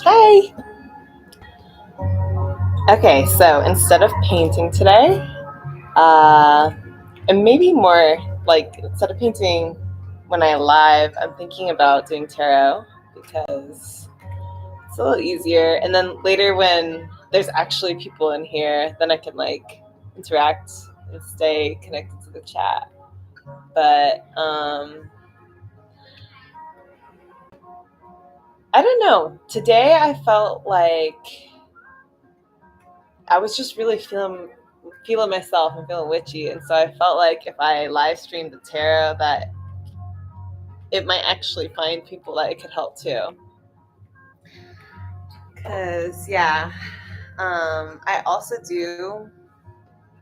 Hi! Okay, so instead of painting today, uh, and maybe more like instead of painting when I live, I'm thinking about doing tarot because it's a little easier. And then later when there's actually people in here, then I can like interact and stay connected to the chat. But I don't know. Today I felt like I was just really feeling myself and feeling witchy, and so I felt like if I live streamed the tarot, that it might actually find people that it could help too. Cause yeah, I also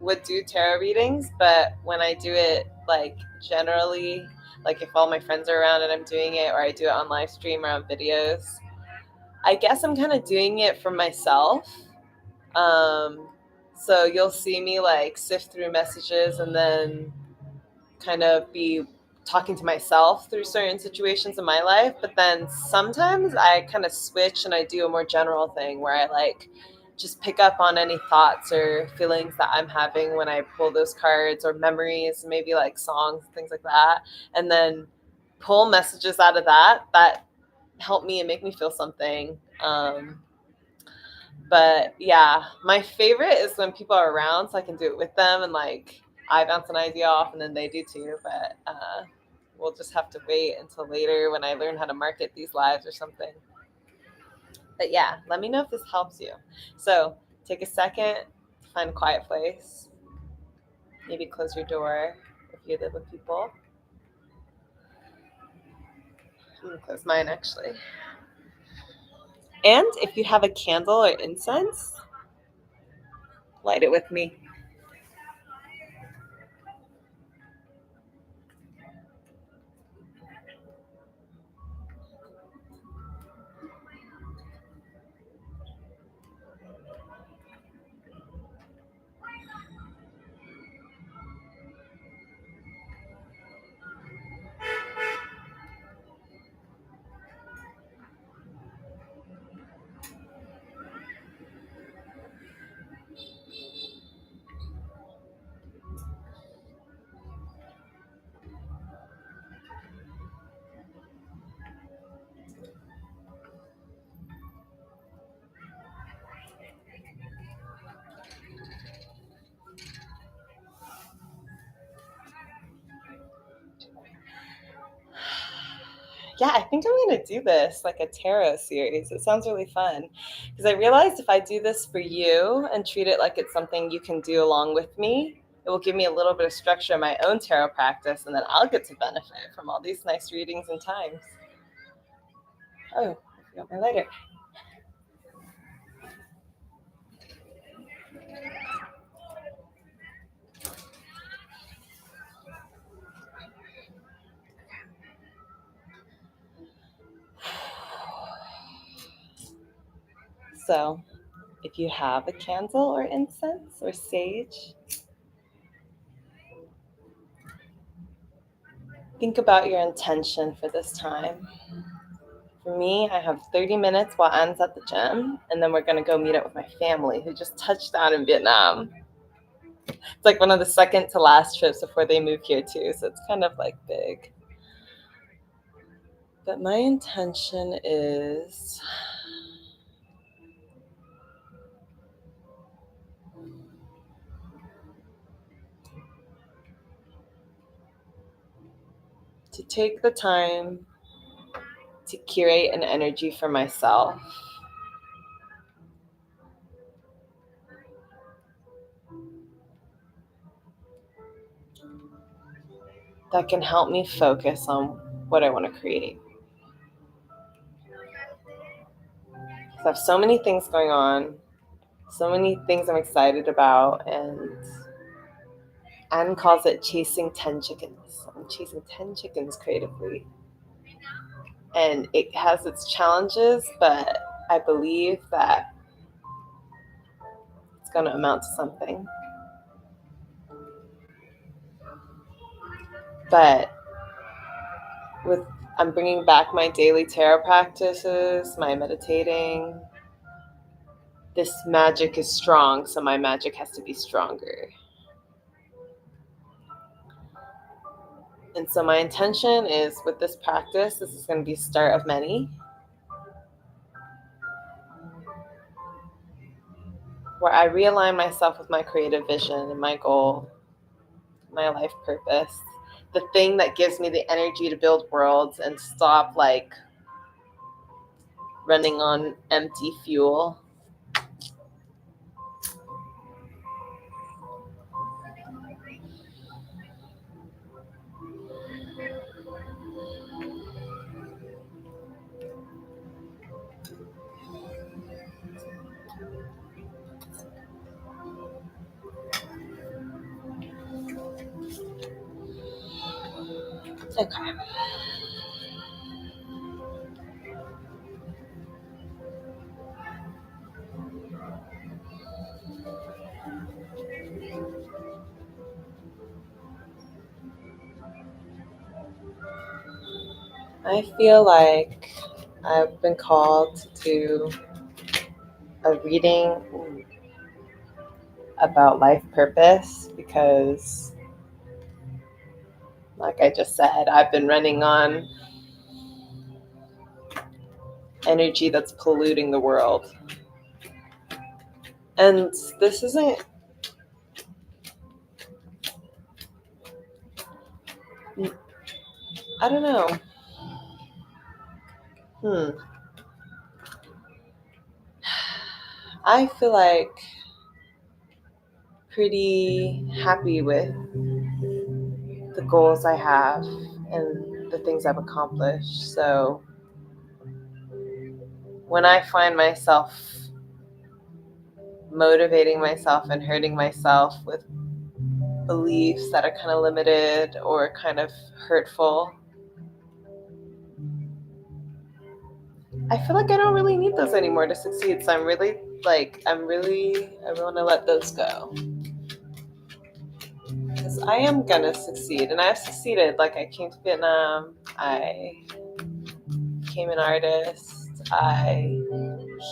would do tarot readings, but when I do it like generally, like if all my friends are around and I'm doing it, or I do it on live stream or on videos, I guess I'm kind of doing it for myself. Um, so you'll see me like sift through messages and then kind of be talking to myself through certain situations in my life. But then sometimes I kind of switch and I do a more general thing where I like just pick up on any thoughts or feelings that I'm having when I pull those cards, or memories, maybe like songs, things like that. And then pull messages out of that help me and make me feel something. But yeah, my favorite is when people are around so I can do it with them and like I bounce an idea off and then they do too. But we'll just have to wait until later when I learn how to market these lives or something. But yeah, let me know if this helps you. So take a second to find a quiet place. Maybe close your door if you live with people. I'm gonna close mine actually. And if you have a candle or incense, light it with me. Yeah, I think I'm going to do this like a tarot series. It sounds really fun because I realized if I do this for you and treat it like it's something you can do along with me, it will give me a little bit of structure in my own tarot practice, and then I'll get to benefit from all these nice readings and times. Oh, I forgot my lighter. So, if you have a candle or incense or sage, think about your intention for this time. For me, I have 30 minutes while Anne's at the gym, and then we're going to go meet up with my family who just touched down in Vietnam. It's like one of the second to last trips before they move here too, so it's kind of like big. But my intention is to take the time to curate an energy for myself that can help me focus on what I want to create. Because I have so many things going on, so many things I'm excited about, and Anne calls it chasing 10 chickens. I'm chasing 10 chickens creatively. And it has its challenges, but I believe that it's going to amount to something. But with I'm bringing back my daily tarot practices, my meditating. This magic is strong, so my magic has to be stronger. And so my intention is with this practice, this is going to be the start of many, where I realign myself with my creative vision and my goal, my life purpose, the thing that gives me the energy to build worlds and stop like running on empty fuel. Okay. I feel like I've been called to do a reading about life purpose because, like I just said, I've been running on energy that's polluting the world. And this isn't, I don't know. I feel like pretty happy with the goals I have and the things I've accomplished. So when I find myself motivating myself and hurting myself with beliefs that are kind of limited or kind of hurtful, I feel like I don't really need those anymore to succeed. So I want to let those go. Because I am going to succeed. And I've succeeded. Like, I came to Vietnam. I became an artist. I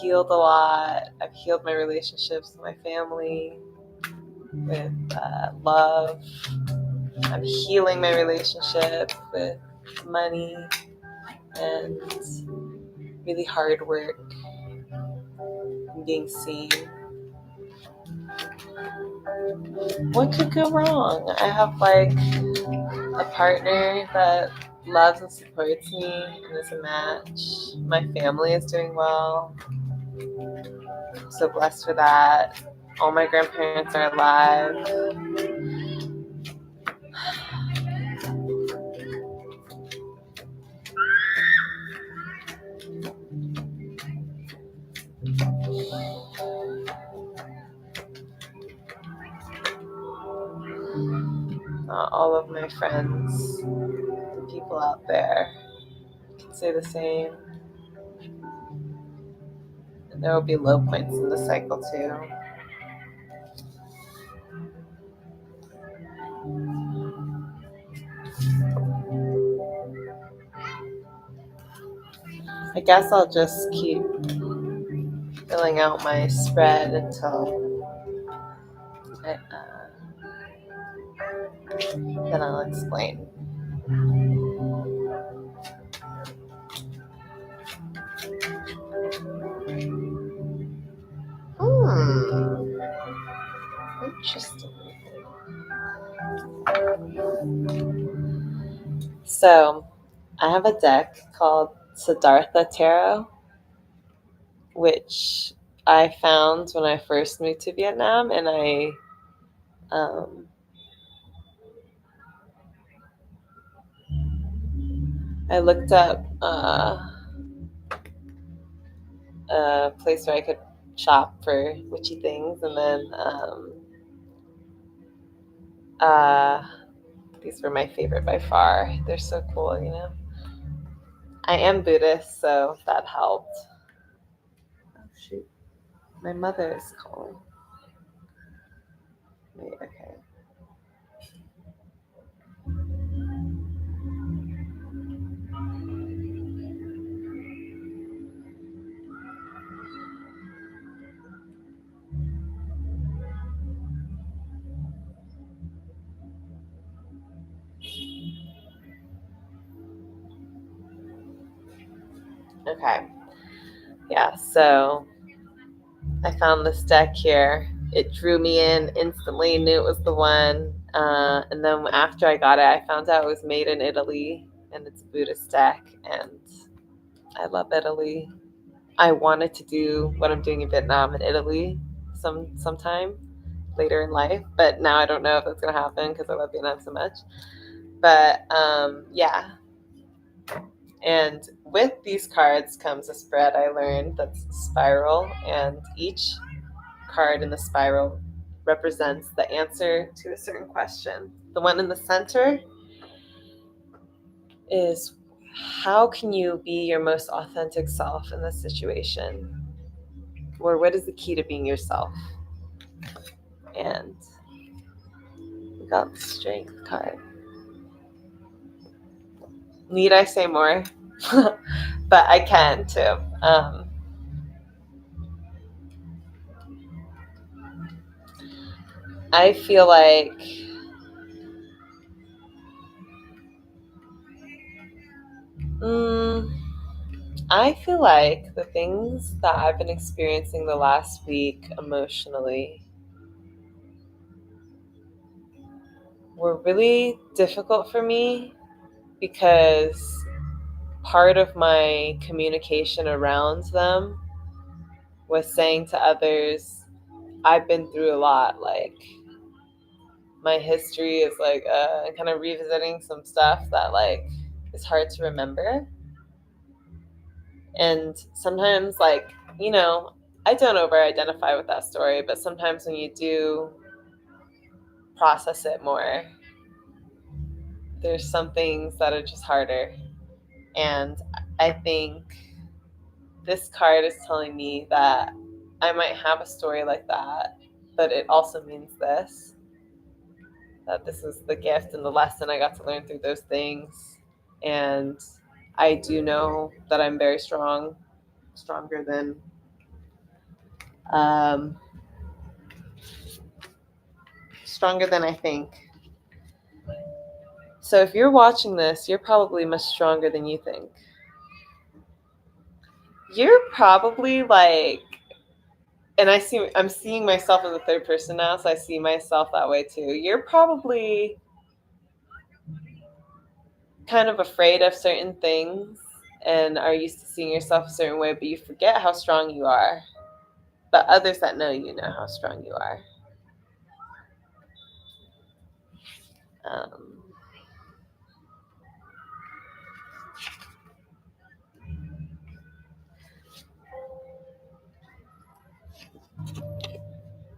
healed a lot. I've healed my relationships with my family, with love. I'm healing my relationship with money and really hard work and being seen. What could go wrong? I have like a partner that loves and supports me and is a match. My family is doing well. I'm so blessed for that. All my grandparents are alive. Not all of my friends, the people out there, can say the same. And there will be low points in the cycle too. I guess I'll just keep filling out my spread until then I'll explain. Interesting. So I have a deck called Siddhartha Tarot, which I found when I first moved to Vietnam, and I looked up a place where I could shop for witchy things, and then these were my favorite by far. They're so cool, you know. I am Buddhist, so that helped. Oh shoot, my mother is calling. Wait, okay. Okay. Yeah, so I found this deck here. It drew me in instantly, knew it was the one. And then after I got it, I found out it was made in Italy and it's a Buddhist deck. And I love Italy. I wanted to do what I'm doing in Vietnam and Italy sometime later in life, but now I don't know if that's going to happen because I love Vietnam so much. But yeah. And with these cards comes a spread I learned that's spiral, and each card in the spiral represents the answer to a certain question. The one in the center is, how can you be your most authentic self in this situation? Or what is the key to being yourself? And we got the strength card. Need I say more? But I can too. I feel like I feel like the things that I've been experiencing the last week emotionally were really difficult for me because part of my communication around them was saying to others, I've been through a lot. Like, my history is like kind of revisiting some stuff that like is hard to remember. And sometimes, like, you know, I don't over identify with that story, but sometimes when you do process it more, there's some things that are just harder. And I think this card is telling me that I might have a story like that, but it also means this, that this is the gift and the lesson I got to learn through those things. And I do know that I'm very strong, stronger than um, stronger than I think. So if you're watching this, you're probably much stronger than you think. You're probably like, and I'm seeing myself as a third person now, so I see myself that way too. You're probably kind of afraid of certain things and are used to seeing yourself a certain way, but you forget how strong you are. But others that know you know how strong you are. Um,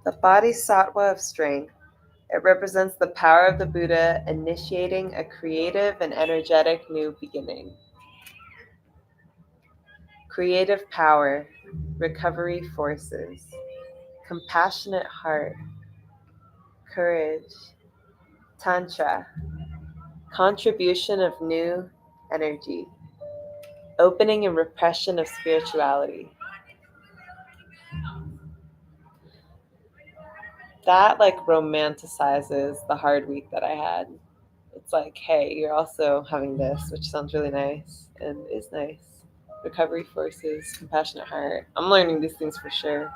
the Bodhisattva of strength. It represents the power of the Buddha initiating a creative and energetic new beginning. Creative power, recovery forces, compassionate heart, courage, tantra, contribution of new energy, opening and repression of spirituality. That like romanticizes the hard week that I had. It's like, hey, you're also having this, which sounds really nice and is nice. Recovery forces, compassionate heart. I'm learning these things for sure.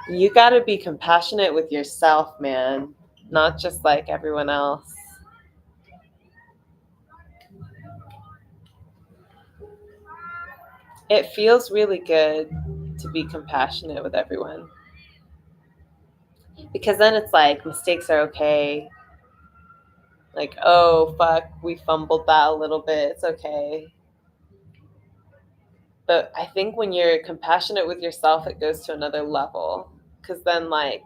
You got to be compassionate with yourself, man, not just like everyone else. It feels really good to be compassionate with everyone because then it's like mistakes are okay. Like, oh, fuck, we fumbled that a little bit. It's okay. But I think when you're compassionate with yourself, it goes to another level. Because then, like,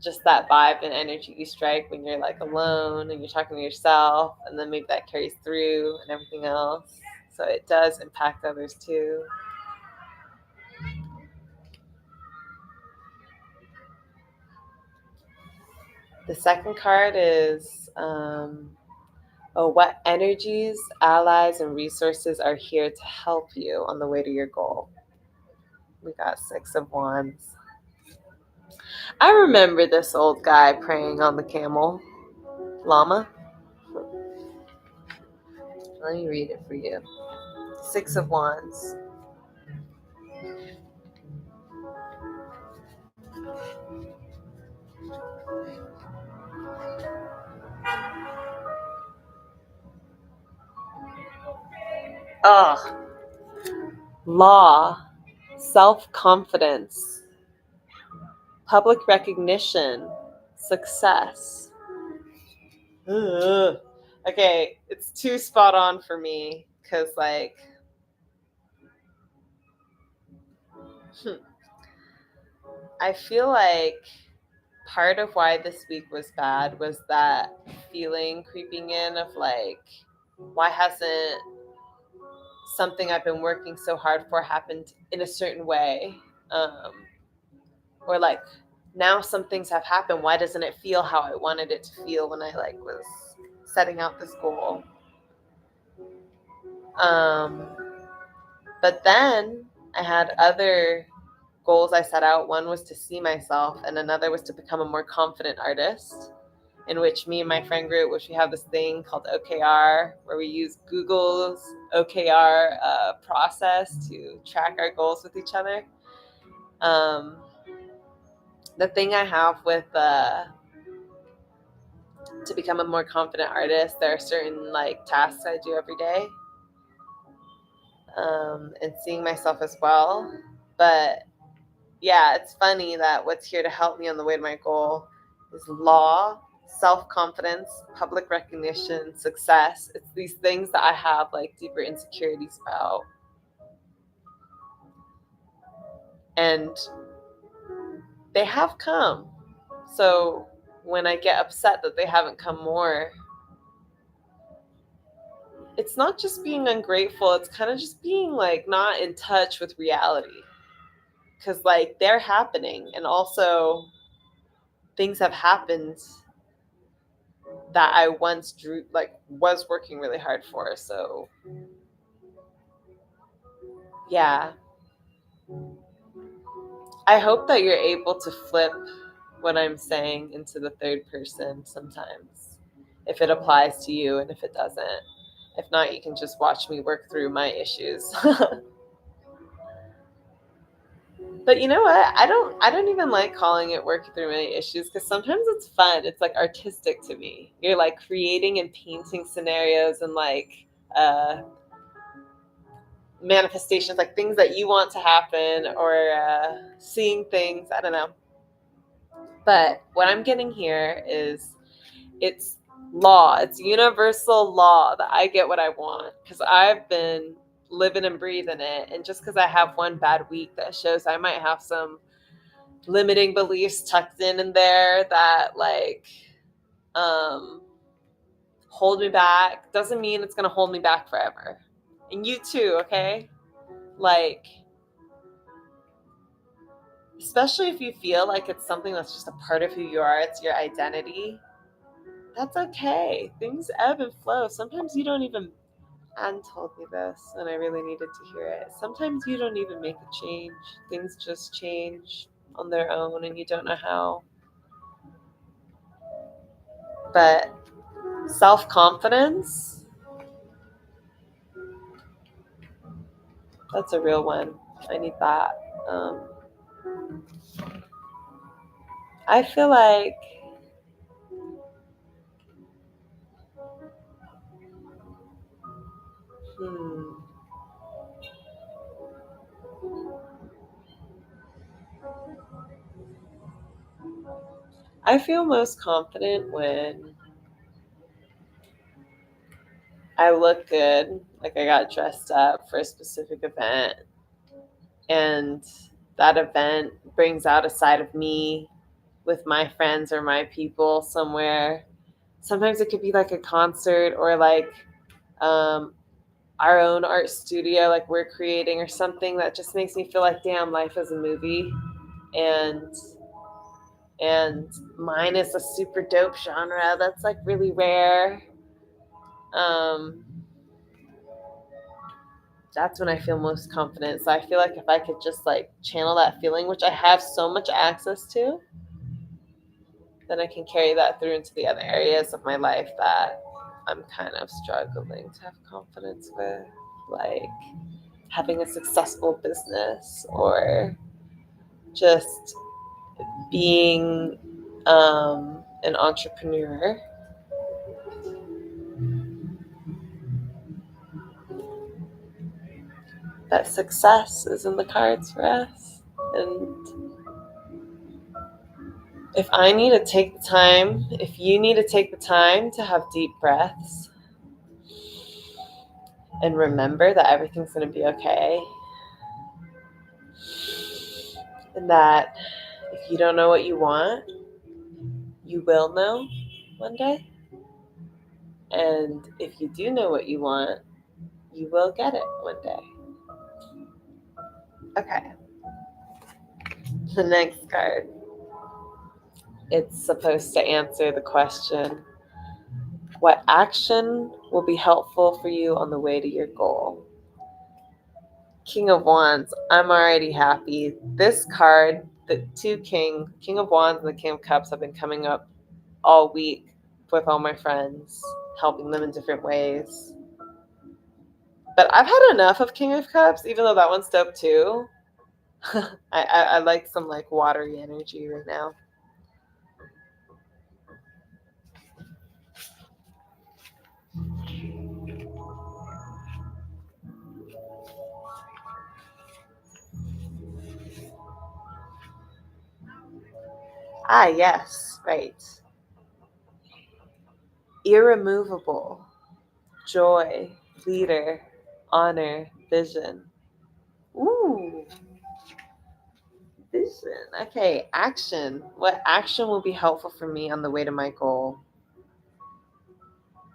just that vibe and energy you strike when you're like alone and you're talking to yourself, and then maybe that carries through and everything else. So it does impact others too. The second card is what energies, allies, and resources are here to help you on the way to your goal? We got Six of Wands. I remember this old guy praying on the camel. Llama? Let me read it for you. Six of Wands. Ugh. Law, self-confidence, public recognition, success. Ugh. Okay, it's too spot on for me because, like, I feel like part of why this week was bad was that feeling creeping in of like, why hasn't something I've been working so hard for happened in a certain way? Or like, now some things have happened. Why doesn't it feel how I wanted it to feel when I like was setting out this goal? But then I had other goals I set out. One was to see myself, and another was to become a more confident artist, in which me and my friend group, which we have this thing called OKR, where we use Google's OKR process to track our goals with each other. The thing I have with to become a more confident artist, there are certain like tasks I do every day, and seeing myself as well. But yeah, it's funny that what's here to help me on the way to my goal is law, self-confidence, public recognition, success. It's these things that I have like deeper insecurities about. And they have come. So when I get upset that they haven't come more, it's not just being ungrateful, it's kind of just being like not in touch with reality. Because like they're happening, and also things have happened that I once drew, like was working really hard for. So yeah, I hope that you're able to flip what I'm saying into the third person sometimes, if it applies to you, and if it doesn't. If not, you can just watch me work through my issues. But you know what? I don't even like calling it working through my issues, because sometimes it's fun. It's like artistic to me. You're like creating and painting scenarios and like manifestations, like things that you want to happen, or seeing things. I don't know. But what I'm getting here is it's law. It's universal law that I get what I want, because I've been living and breathing it. And just because I have one bad week, that shows I might have some limiting beliefs tucked in there that like hold me back, doesn't mean it's going to hold me back forever. And you too, okay? Like, especially if you feel like it's something that's just a part of who you are, it's your identity, that's okay. Things ebb and flow. Sometimes you don't even, Anne told me this and I really needed to hear it. Sometimes you don't even make a change. Things just change on their own and you don't know how. But self-confidence, that's a real one. I need that. I feel like I feel most confident when I look good, like I got dressed up for a specific event, and that event brings out a side of me with my friends or my people somewhere. Sometimes it could be like a concert, or like um, our own art studio, like we're creating, or something that just makes me feel like, damn, life is a movie. And mine is a super dope genre that's like really rare. Um, that's when I feel most confident. So I feel like if I could just like channel that feeling, which I have so much access to, then I can carry that through into the other areas of my life that I'm kind of struggling to have confidence with, like having a successful business or just being an entrepreneur. That success is in the cards for us. And if I need to take the time, if you need to take the time to have deep breaths and remember that everything's going to be okay, and that if you don't know what you want, you will know one day. And if you do know what you want, you will get it one day. Okay. The next card. It's supposed to answer the question, what action will be helpful for you on the way to your goal? King of Wands. I'm already happy. This card, the King of Wands and the King of Cups have been coming up all week with all my friends, helping them in different ways. But I've had enough of King of Cups, even though that one's dope too. I like some like watery energy right now. Ah, yes, right. Irremovable, joy, leader, honor, vision. Ooh, vision. Okay, action. What action will be helpful for me on the way to my goal?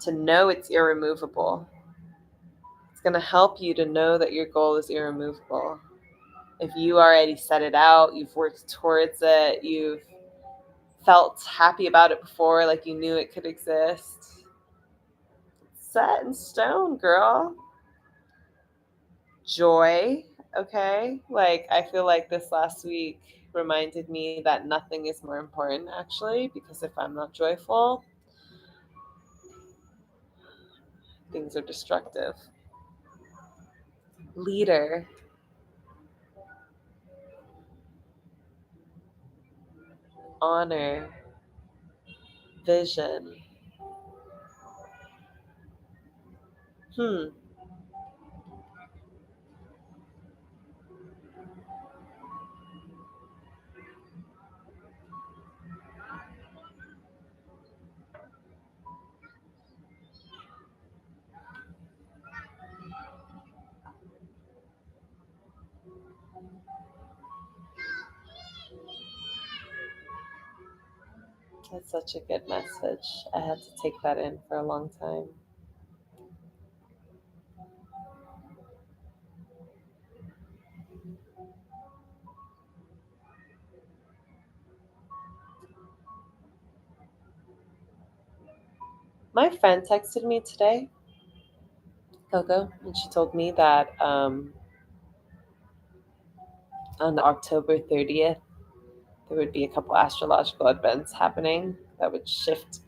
To know it's irremovable. It's going to help you to know that your goal is irremovable. If you already set it out, you've worked towards it, you've felt happy about it before, like you knew it could exist. Set in stone, girl. Joy, okay? Like, I feel like this last week reminded me that nothing is more important, actually, because if I'm not joyful, things are destructive. Leader. Honor. Vision. Hmm. That's such a good message. I had to take that in for a long time. My friend texted me today, Coco, and she told me that on October 30th, there would be a couple astrological events happening that would shift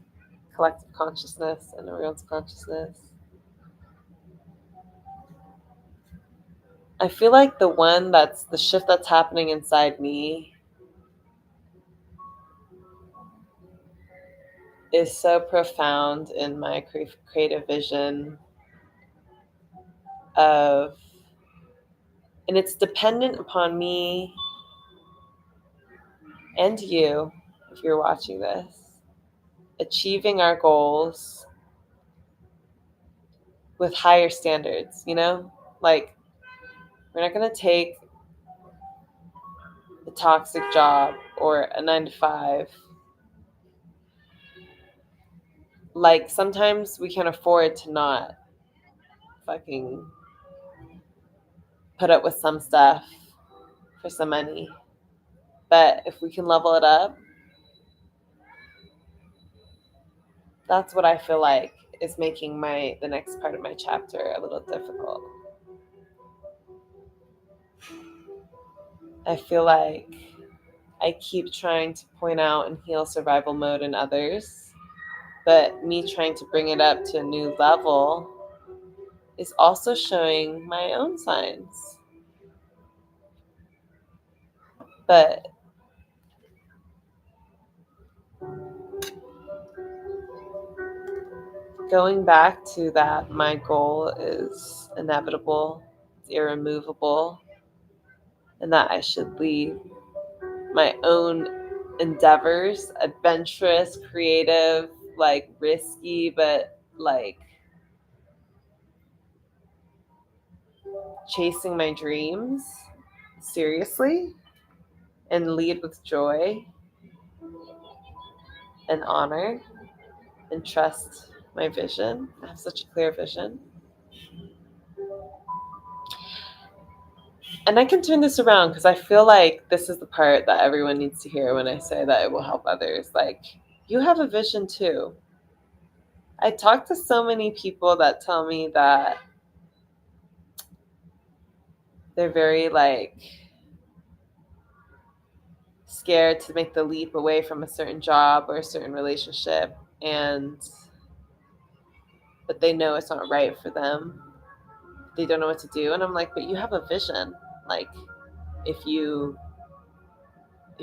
collective consciousness and everyone's consciousness. I feel like the shift that's happening inside me is so profound in my creative vision of, and it's dependent upon me and you, if you're watching this, achieving our goals with higher standards, you know? Like, we're not going to take a toxic job or a 9 to 5. Like, sometimes we can afford to not fucking put up with some stuff for some money. But if we can level it up, that's what I feel like is making the next part of my chapter a little difficult. I feel like I keep trying to point out and heal survival mode in others, But me trying to bring it up to a new level is also showing my own signs. But going back to that, my goal is inevitable, it's irremovable, and that I should lead my own endeavors, adventurous, creative, like risky, but like chasing my dreams seriously and lead with joy and honor and trust my vision. I have such a clear vision. And I can turn this around because I feel like this is the part that everyone needs to hear when I say that it will help others. Like, you have a vision too. I talk to so many people that tell me that they're very like scared to make the leap away from a certain job or a certain relationship, and but they know it's not right for them. They don't know what to do, and I'm like, but you have a vision. Like, if you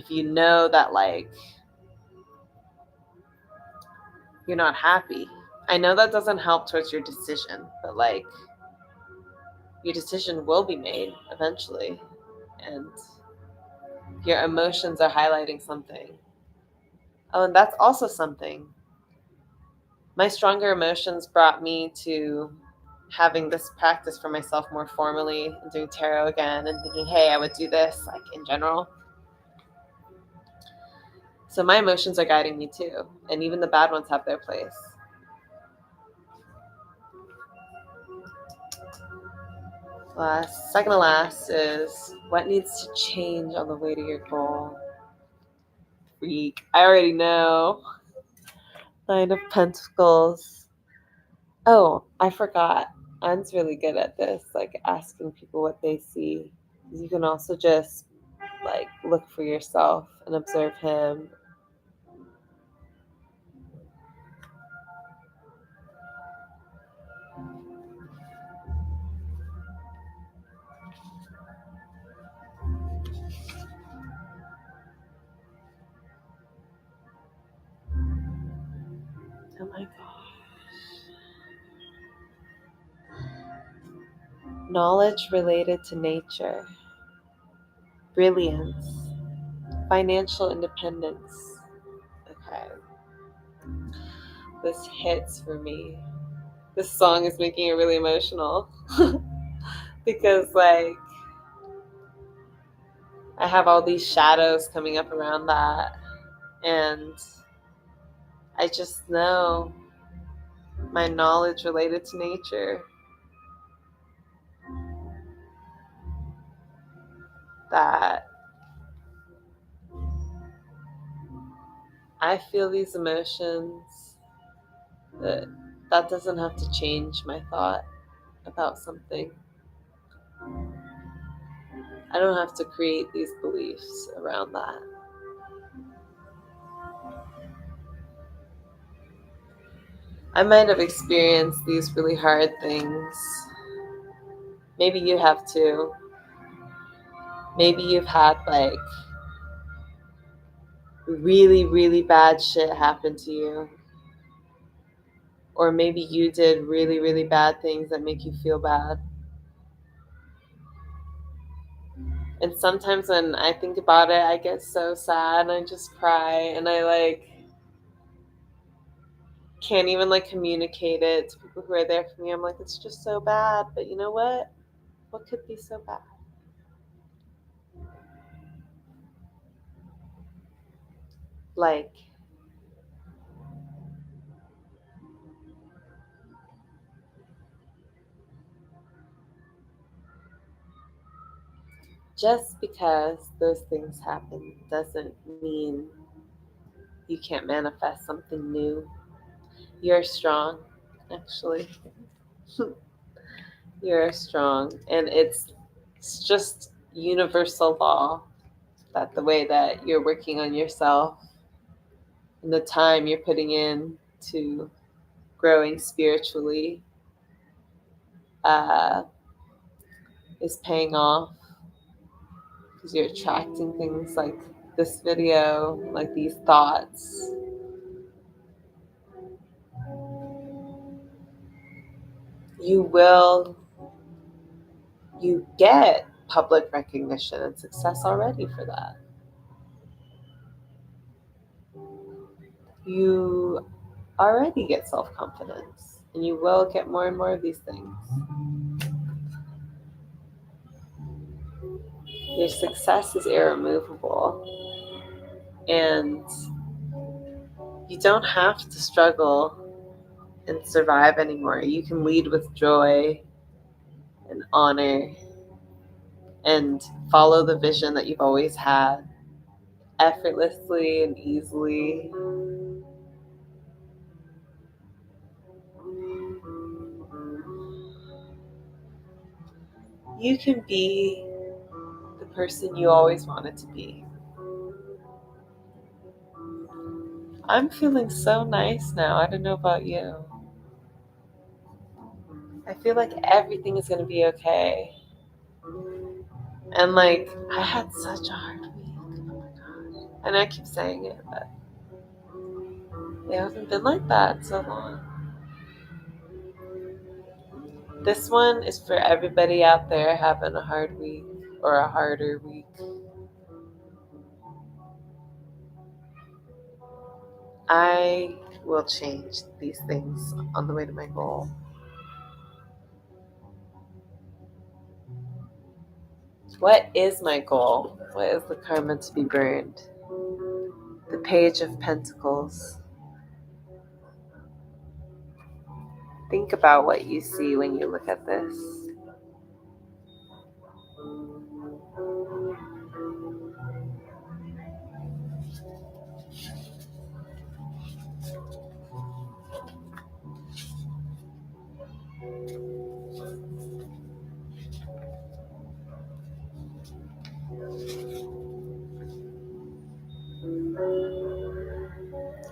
know that like you're not happy, I know that doesn't help towards your decision, but like your decision will be made eventually, and your emotions are highlighting something. Oh, and that's also something. My stronger emotions brought me to having this practice for myself more formally and doing tarot again and thinking, hey, I would do this like in general. So my emotions are guiding me too, and even the bad ones have their place. Second to last is what needs to change on the way to your goal. Freak. I already know. Nine of Pentacles. Oh, I forgot. Anne's really good at this, like asking people what they see. You can also just like look for yourself and observe him. Oh my gosh. Knowledge related to nature, brilliance, financial independence. Okay. This hits for me. This song is making it really emotional because, like, I have all these shadows coming up around that, and I just know my knowledge related to nature, that I feel these emotions, that doesn't have to change my thought about something. I don't have to create these beliefs around that. I might have experienced these really hard things. Maybe you have too. Maybe you've had like really, really bad shit happen to you. Or maybe you did really, really bad things that make you feel bad. And sometimes when I think about it, I get so sad and I just cry and I like can't even like communicate it to people who are there for me. I'm like, it's just so bad. But you know what? What could be so bad? Like, just because those things happen doesn't mean you can't manifest something new. You're strong, actually. You're strong. And it's just universal law that the way that you're working on yourself and the time you're putting in to growing spiritually uh, is paying off, because you're attracting things like this video, like these thoughts. You get public recognition and success already for that. You already get self-confidence, and you will get more and more of these things. Your success is irremovable, and you don't have to struggle and survive anymore. You can lead with joy and honor and follow the vision that you've always had effortlessly and easily. You can be the person you always wanted to be. I'm feeling so nice now. I don't know about you. I feel like everything is going to be okay. And like, I had such a hard week. Oh my God. And I keep saying it, but it hasn't been like that in so long. This one is for everybody out there having a hard week or a harder week. I will change these things on the way to my goal. What is my goal? What is the karma to be burned? The Page of Pentacles. Think about what you see when you look at this.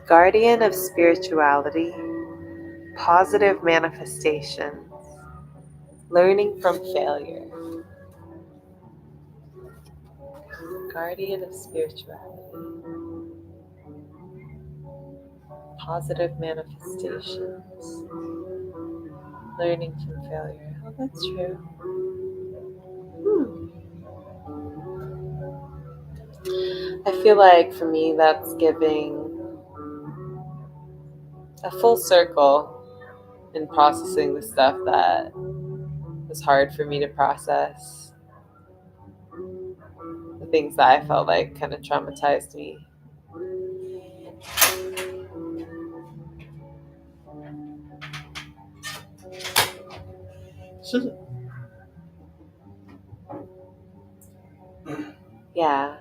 Guardian of spirituality, positive manifestations, learning from failure. Guardian of spirituality, positive manifestations, learning from failure. Oh, that's true. I feel like for me that's giving a full circle in processing the stuff that was hard for me to process, the things that I felt like kind of traumatized me. Yeah.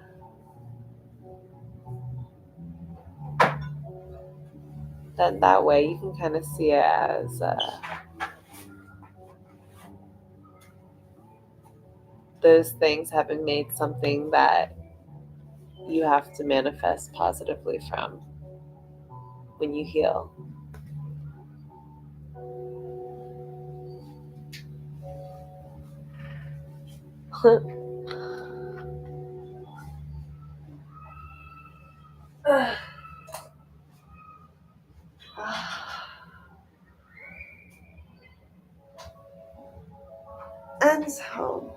Then that way you can kind of see it as those things having made something that you have to manifest positively from when you heal. And so,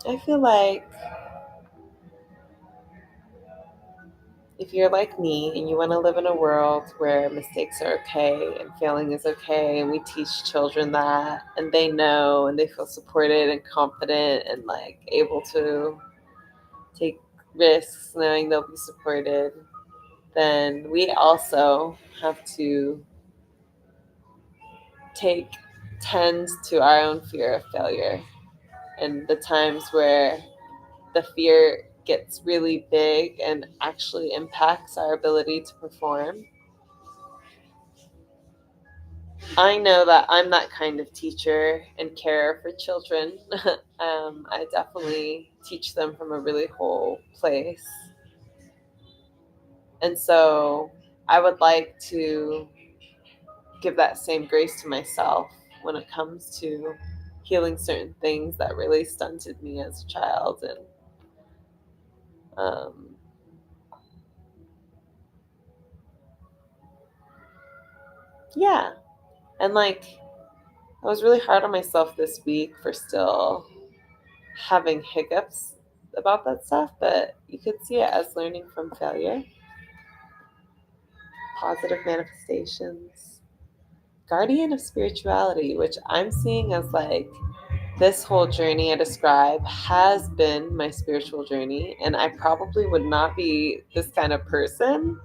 I feel like if you're like me and you want to live in a world where mistakes are okay and failing is okay, and we teach children that, and they know and they feel supported and confident and like able to take risks knowing they'll be supported, then we also have to take tend to our own fear of failure and the times where the fear gets really big and actually impacts our ability to perform. I know that I'm that kind of teacher and carer for children. I definitely teach them from a really whole place. And so I would like to give that same grace to myself when it comes to healing certain things that really stunted me as a child. And um, yeah. And like, I was really hard on myself this week for still having hiccups about that stuff, but you could see it as learning from failure, positive manifestations, guardian of spirituality, which I'm seeing as like this whole journey I describe has been my spiritual journey, and I probably would not be this kind of person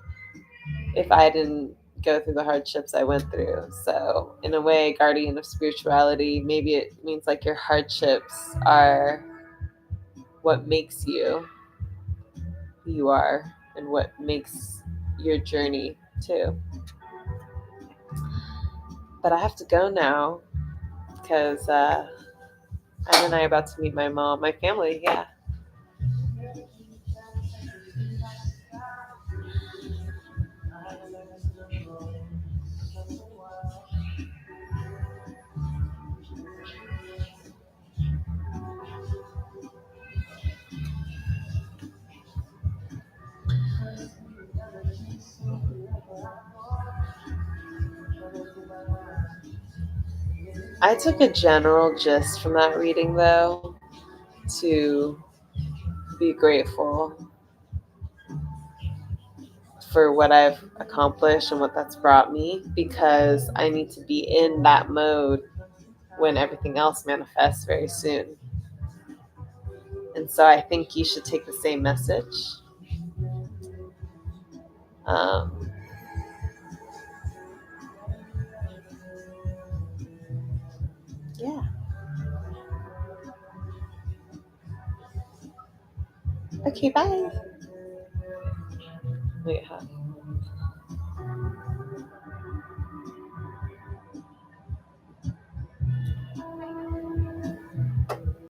if I didn't go through the hardships I went through. So, in a way, guardian of spirituality, maybe it means like your hardships are what makes you who you are and what makes your journey too. But I have to go now because Anna and I are about to meet my mom, my family. Yeah. I took a general gist from that reading, though, to be grateful for what I've accomplished and what that's brought me because I need to be in that mode when everything else manifests very soon. And so I think you should take the same message. Um, yeah. Okay, bye. Wait, huh?